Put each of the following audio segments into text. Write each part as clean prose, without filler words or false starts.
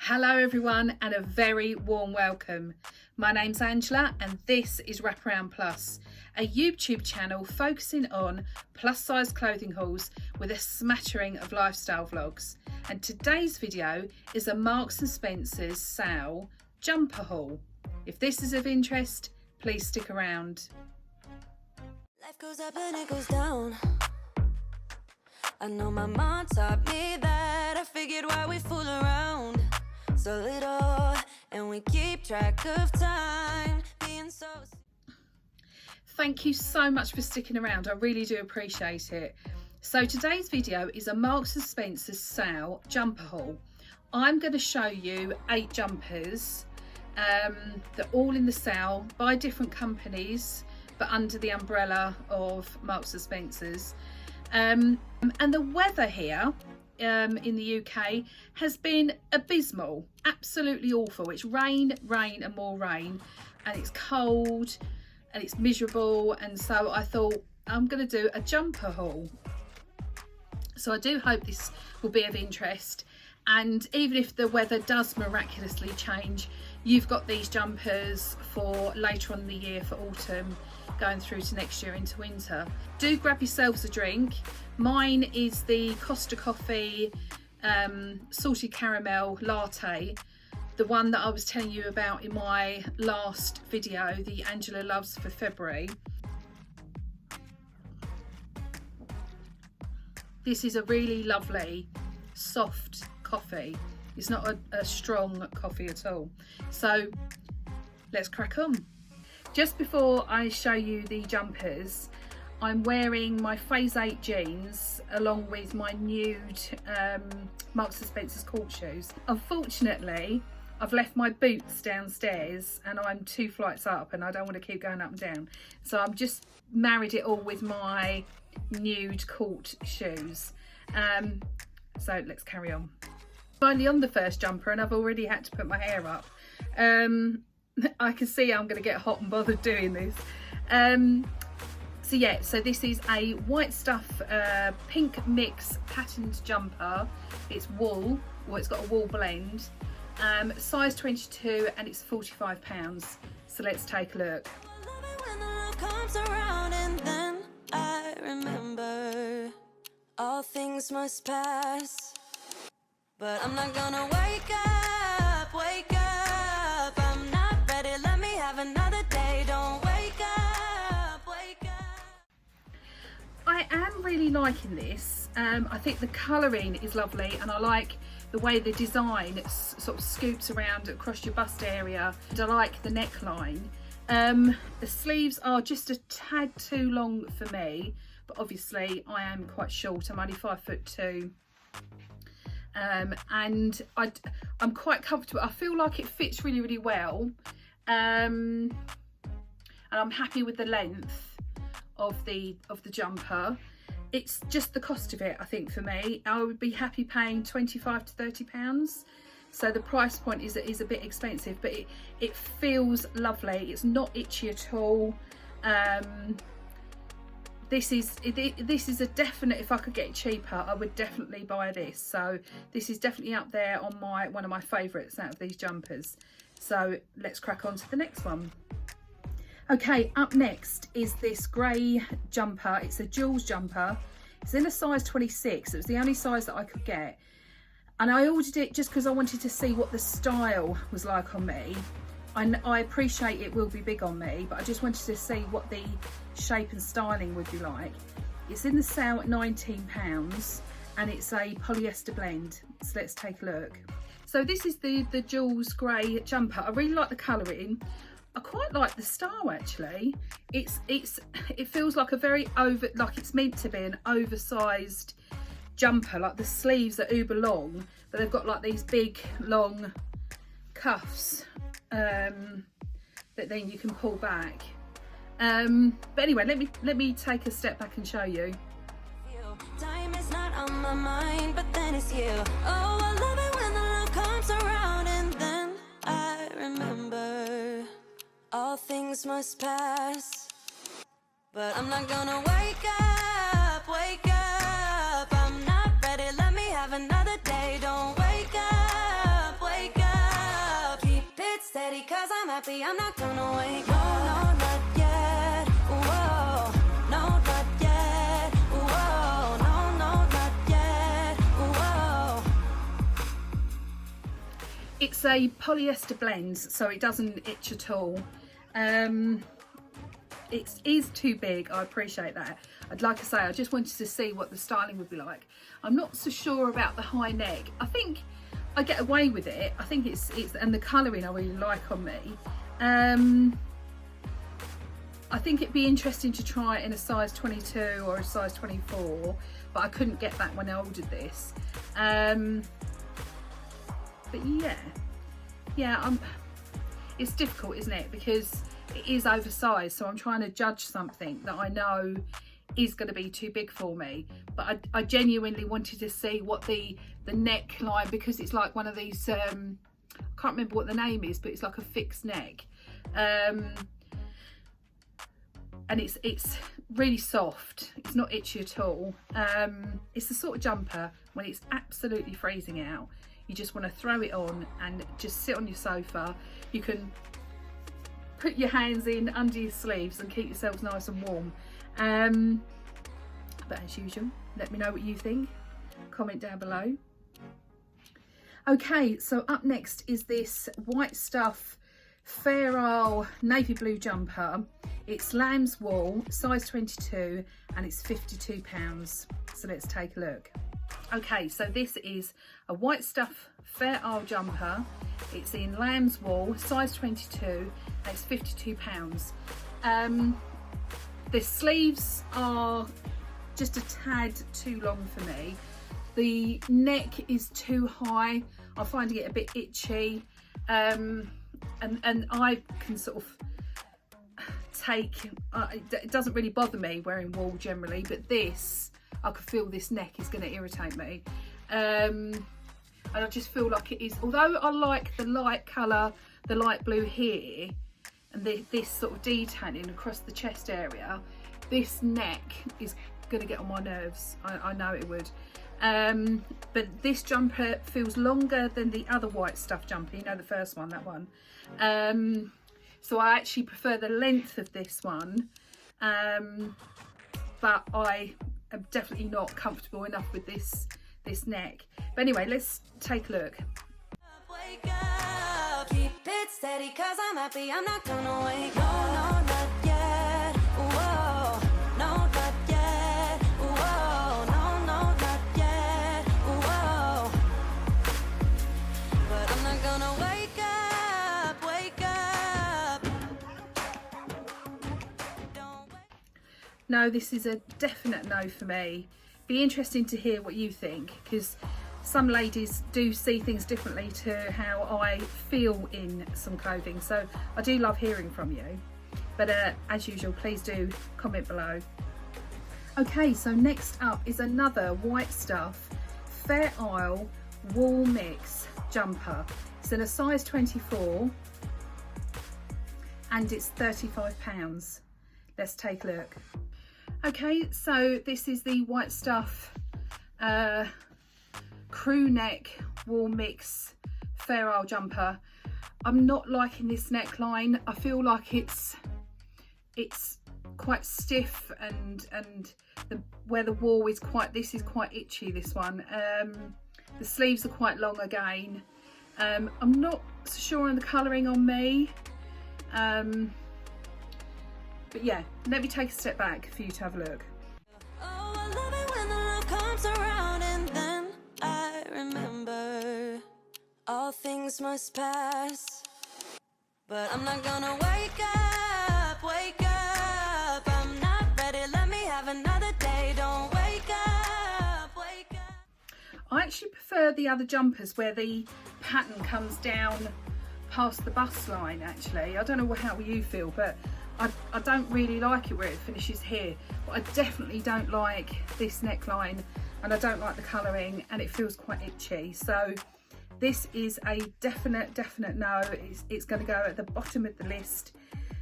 Hello everyone and a very warm welcome. My name's Angela and this is Wraparound Plus, a YouTube channel focusing on plus size clothing hauls with a smattering of lifestyle vlogs. And today's video is a Marks and Spencer's sale jumper haul. If this is of interest, please stick around. Life goes up and it goes down. I know my mom taught me that. I figured why we fool around so little and we keep track of time being so. Thank you so much for sticking around. I really do appreciate it. So today's video is a Marks and Spencer's sale jumper haul. I'm going to show you 8 jumpers. They're all in the sale by different companies, but under the umbrella of Marks and Spencer's. And the weather here in the UK has been abysmal, absolutely awful. It's rain and more rain, and it's cold and it's miserable, and so I thought I'm going to do a jumper haul. So I do hope this will be of interest, and even if the weather does miraculously change, you've got these jumpers for later on in the year, for autumn, going through to next year into winter. Do grab yourselves a drink. Mine is the Costa Coffee salted caramel latte, the one that I was telling you about in my last video, the Angela Loves for February. This is a really lovely soft coffee. It's not a strong coffee at all. So let's crack on. Just before I show you the jumpers, I'm wearing my Phase 8 jeans along with my nude Marks and Spencer's court shoes. Unfortunately, I've left my boots downstairs and I'm 2 flights up and I don't want to keep going up and down. So I've just married it all with my nude court shoes. So let's carry on. Finally on the first jumper, and I've already had to put my hair up. I can see I'm going to get hot and bothered doing this. So this is a white stuff pink mix patterned jumper. It's wool, or it's got a wool blend, size 22, and it's £45. So let's take a look. I remember all things must pass, but I'm not gonna wake up, I'm not ready, let me have another day, don't wake up. I am really liking this. I think the colouring is lovely, and I like the way the design sort of scoops around across your bust area, and I like the neckline. The sleeves are just a tad too long for me, but obviously I am quite short. I'm only 5'2". And I'm quite comfortable. I feel like it fits really well, and I'm happy with the length of the jumper. It's just the cost of it, I think, for me. I would be happy paying £25 to £30. So the price point is a bit expensive, but it feels lovely. It's not itchy at all. This is a definite, if I could get it cheaper, I would definitely buy this. So this is definitely up there on one of my favourites out of these jumpers. So let's crack on to the next one. Okay, up next is this grey jumper. It's a Jules jumper. It's in a size 26. It was the only size that I could get. And I ordered it just because I wanted to see what the style was like on me. I appreciate it will be big on me, but I just wanted to see what the shape and styling would be like. It's in the sale at £19 and it's a polyester blend. So let's take a look. So this is the Jules grey jumper. I really like the colouring. I quite like the style actually. It feels like a very like it's meant to be an oversized jumper. Like the sleeves are uber long, but they've got like these big long cuffs that then you can pull back. But anyway, let me take a step back and show you. Time is not on my mind, but then it's you. Oh, I love it when the love comes around, and then I remember all things must pass, but I'm not gonna wake up, I'm not ready, let me have another day, don't wake up. happy, I'm not gonna wake up. No, not yet. Whoa, no, not yet. Whoa, no, not yet. Whoa. It's a polyester blend, so it doesn't itch at all. It is too big, I appreciate that. Like I say, I just wanted to see what the styling would be like. I'm not so sure about the high neck. I think I get away with it. I think it's and the colouring I really like on me. I think it'd be interesting to try it in a size 22 or a size 24, but I couldn't get that when I ordered this. But yeah, it's difficult, isn't it? Because it is oversized, so I'm trying to judge something that I know is going to be too big for me. But I genuinely wanted to see what the neckline, because it's like one of these, I can't remember what the name is, but it's like a fixed neck. And it's really soft. It's not itchy at all. It's the sort of jumper when it's absolutely freezing out, you just want to throw it on and just sit on your sofa. You can put your hands in under your sleeves and keep yourselves nice and warm. But as usual, let me know what you think. Comment down below. Okay, so up next is this white stuff Fair Isle navy blue jumper. It's lamb's wool, size 22, and it's £52. So let's take a look. Okay, so this is a white stuff Fair Isle jumper. It's in lamb's wool, size 22, and it's £52. The sleeves are just a tad too long for me. The neck is too high. I'm finding it a bit itchy. And I can sort of take, it doesn't really bother me wearing wool generally, but this, I could feel this neck is going to irritate me. And I just feel like it is, although I like the light colour, the light blue here, and this sort of detailing across the chest area, this neck is going to get on my nerves. I know it would. But this jumper feels longer than the other white stuff jumper, you know, the first one, that one. So I actually prefer the length of this one, but I am definitely not comfortable enough with this neck. But anyway, let's take a look. Wake up, keep it steady, 'cause I'm happy, I'm not gonna wake up. No, not yet. Whoa, no, not yet. Whoa, no, not yet. Whoa, but I'm not gonna wake up, wake up. Don't wake. No, this is a definite no for me. Be interesting to hear what you think, because some ladies do see things differently to how I feel in some clothing, so I do love hearing from you. But as usual, please do comment below. Okay, so next up is another white stuff Fair Isle wool mix jumper. It's in a size 24 and it's £35. Let's take a look. Okay, so this is the white stuff crew neck wool mix Fair Isle jumper. I'm not liking this neckline. I feel like it's quite stiff, and where the wool is quite, this is quite itchy, this one. The sleeves are quite long again. I'm not so sure on the colouring on me. But yeah, let me take a step back for you to have a look. Oh, I love it when the love comes around, and then I remember all things must pass. But I'm not gonna wake up, wake up. I'm not ready, let me have another day. Don't wake up, wake up. I actually prefer the other jumpers where the pattern comes down past the bust line, actually. I don't know how you feel, but I don't really like it where it finishes here. But I definitely don't like this neckline, and I don't like the colouring, and it feels quite itchy. So this is a definite no. It's going to go at the bottom of the list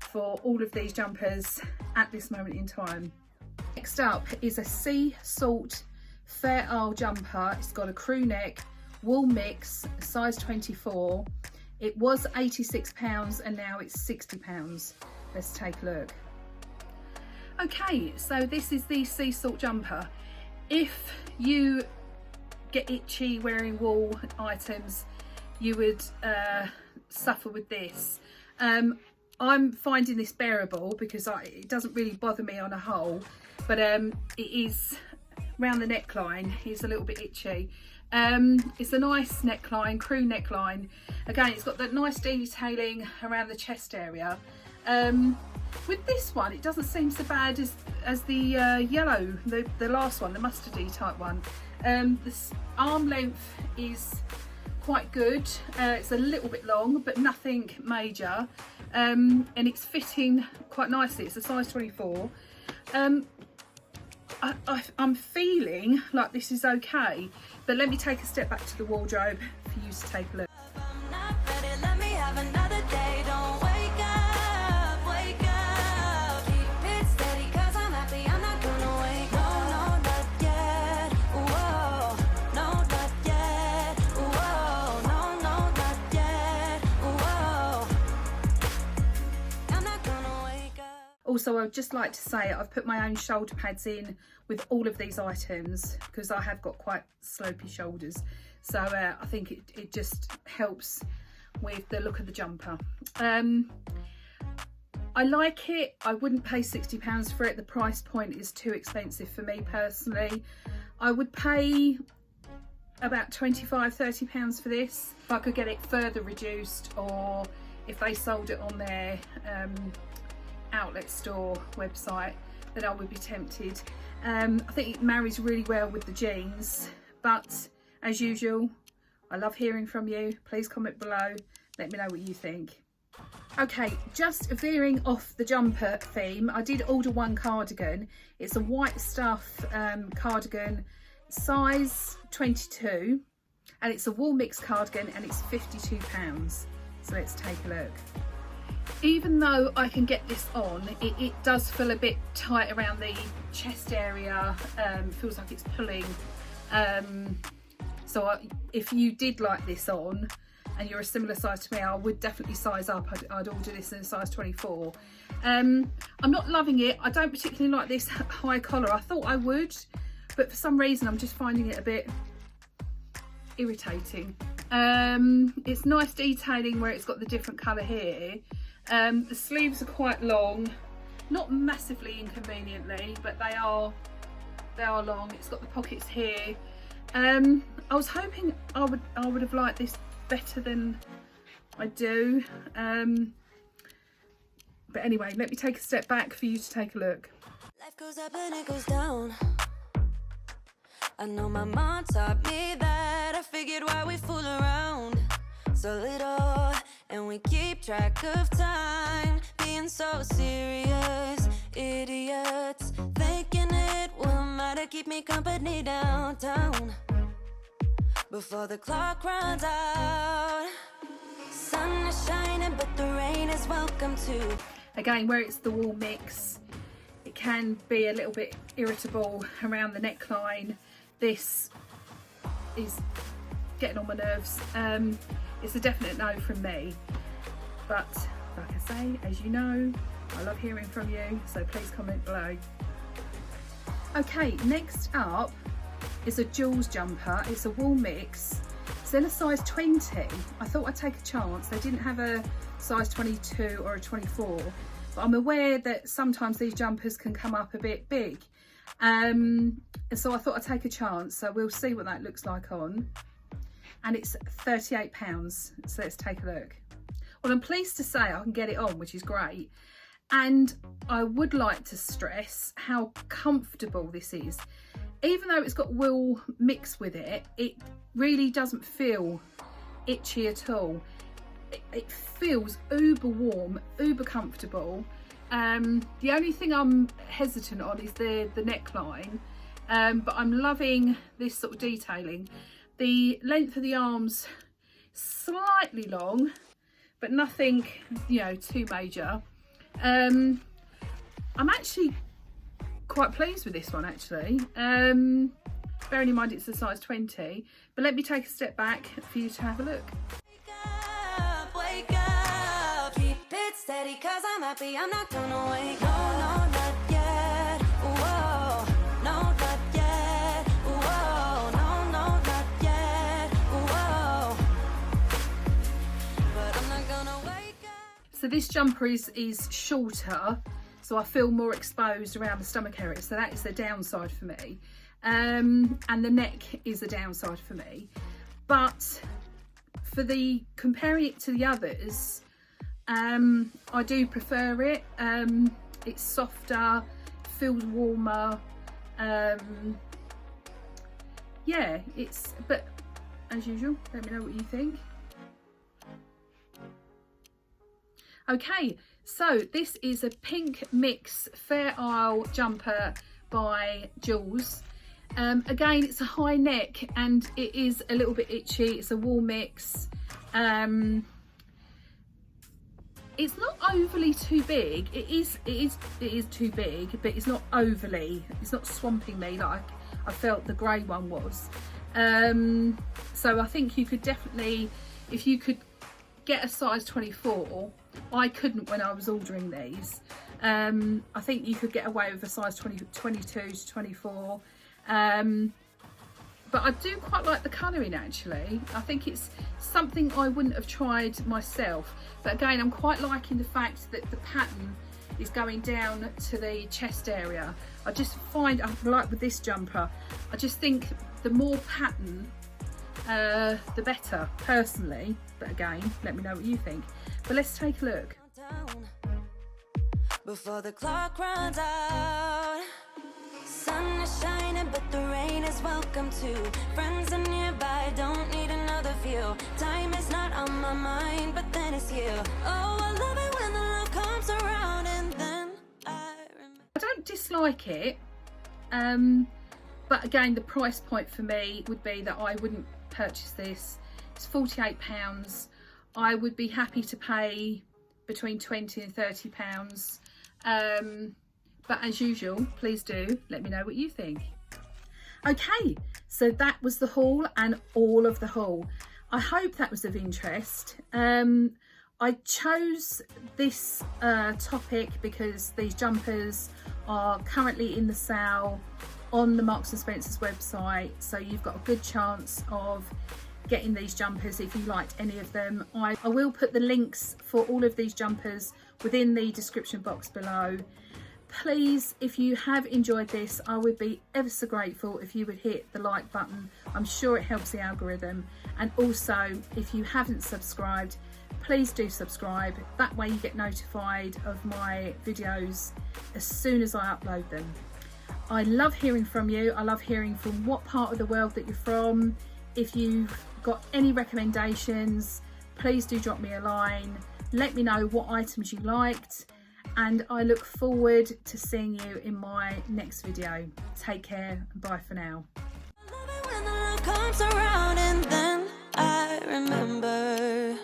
for all of these jumpers at this moment in time. Next up is a sea salt Fair Isle jumper. It's got a crew neck, wool mix, size 24. It was £86 and now it's £60. Let's take a look. Okay, so this is the sea salt jumper. If you get itchy wearing wool items, you would suffer with this. I'm finding this bearable because it doesn't really bother me on a whole, but it is round the neckline, it's a little bit itchy. It's a nice neckline, crew neckline. Again, it's got that nice detailing around the chest area. With this one, it doesn't seem so bad as the yellow, the last one, the mustardy type one. This arm length is quite good. It's a little bit long, but nothing major. And it's fitting quite nicely. It's a size 24. I'm feeling like this is okay, but let me take a step back to the wardrobe for you to take a look. I'm not ready, let me have another day. Don't wake up, wake up. Keep it steady, cause I'm happy, I'm not gonna wake up. No, not yet, whoa. No, not yet, whoa. No, not yet, whoa. I'm not gonna wake up. Also, I'd just like to say I've put my own shoulder pads in with all of these items because I have got quite slopey shoulders, so I think it just helps with the look of the jumper. I like it. I wouldn't pay £60 for it. The price point is too expensive for me personally. I would pay about £25–30 for this if I could get it further reduced, or if they sold it on their outlet store website, then I would be tempted. I think it marries really well with the jeans, but as usual, I love hearing from you. Please comment below, let me know what you think. Okay, just veering off the jumper theme, I did order one cardigan. It's a white stuff cardigan, size 22, and it's a wool mix cardigan, and it's £52. So let's take a look. Even though I can get this on, it does feel a bit tight around the chest area. Feels like it's pulling. So if you did like this on and you're a similar size to me, I would definitely size up. I'd order this in a size 24. I'm not loving it. I don't particularly like this high collar. I thought I would, but for some reason I'm just finding it a bit irritating. It's nice detailing where it's got the different colour here. The sleeves are quite long, not massively inconveniently, but they are long. It's got the pockets here. I was hoping I would have liked this better than I do. But anyway, let me take a step back for you to take a look. Life goes up and it goes down. I know my mom taught me that. I figured why we fool around so little, and we keep track of time, being so serious. Idiots thinking it will matter, keep me company downtown before the clock runs out. Sun is shining, but the rain is welcome too. Again, where it's the wool mix, it can be a little bit irritable around the neckline. This is getting on my nerves. It's a definite no from me, but like I say, as you know, I love hearing from you, so please comment below. Okay, next up is a Jules jumper. It's a wool mix. It's in a size 20. I thought I'd take a chance. They didn't have a size 22 or a 24, but I'm aware that sometimes these jumpers can come up a bit big. So I thought I'd take a chance, so we'll see what that looks like on. And it's £38, so let's take a look. Well, I'm pleased to say I can get it on, which is great. And I would like to stress how comfortable this is. Even though it's got wool mixed with it, it really doesn't feel itchy at all. It feels uber warm, uber comfortable. The only thing I'm hesitant on is the neckline, but I'm loving this sort of detailing. The length of the arms slightly long, but nothing, you know, too major. I'm actually quite pleased with this one actually. Bearing in mind it's a size 20, but let me take a step back for you to have a look. Wake up, cause I'm happy, I'm not gonna wake up. No, not yet. Whoa, no, not yet. Whoa, no, not yet. Whoa, but I'm not gonna wake up. So this jumper is shorter, so I feel more exposed around the stomach area, so that is the downside for me. And the neck is the downside for me. But for comparing it to the others, I do prefer it. It's softer, feels warmer. Yeah, but as usual, let me know what you think. Okay, so this is a pink mix Fair Isle jumper by Jules. Again, it's a high neck and it is a little bit itchy. It's a wool mix. It's not overly too big. It is too big, but it's not overly. It's not swamping me like I felt the grey one was. So I think you could definitely, if you could get a size 24, I couldn't when I was ordering these. I think you could get away with a size 22 to 24. But I do quite like the colouring actually. I think it's something I wouldn't have tried myself. But again, I'm quite liking the fact that the pattern is going down to the chest area. I just find, like with this jumper, I just think the more pattern, the better, personally. But again, let me know what you think. But let's take a look. Before the clock runs out, sun is shining, but the rain is welcome too. Friends are nearby, don't need another view. Time is not on my mind, but then it's you. Oh, I love it when the love comes around, and then I remember. I don't dislike it, but again, the price point for me would be that I wouldn't purchase this. It's £48. I would be happy to pay between £20 and £30. But as usual, please do let me know what you think. Okay, so that was the haul and all of the haul. I hope that was of interest. I chose this topic because these jumpers are currently in the sale on the Marks & Spencer's website, so you've got a good chance of getting these jumpers if you liked any of them. I will put the links for all of these jumpers within the description box below. Please, if you have enjoyed this, I would be ever so grateful if you would hit the like button. I'm sure it helps the algorithm. And also, if you haven't subscribed, please do subscribe. That way you get notified of my videos as soon as I upload them. I love hearing from you. I love hearing from what part of the world that you're from. If you've got any recommendations, please do drop me a line. Let me know what items you liked, and I look forward to seeing you in my next video. Take care and bye for now. I love it when the love comes around, and then I remember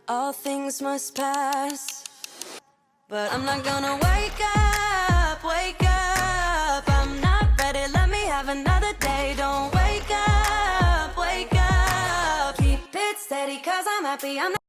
all things must pass. But I'm not gonna wake up, wake up. I'm not ready, let me have another day. Don't wake up, wake up. Keep it steady, cause I'm happy, I'm not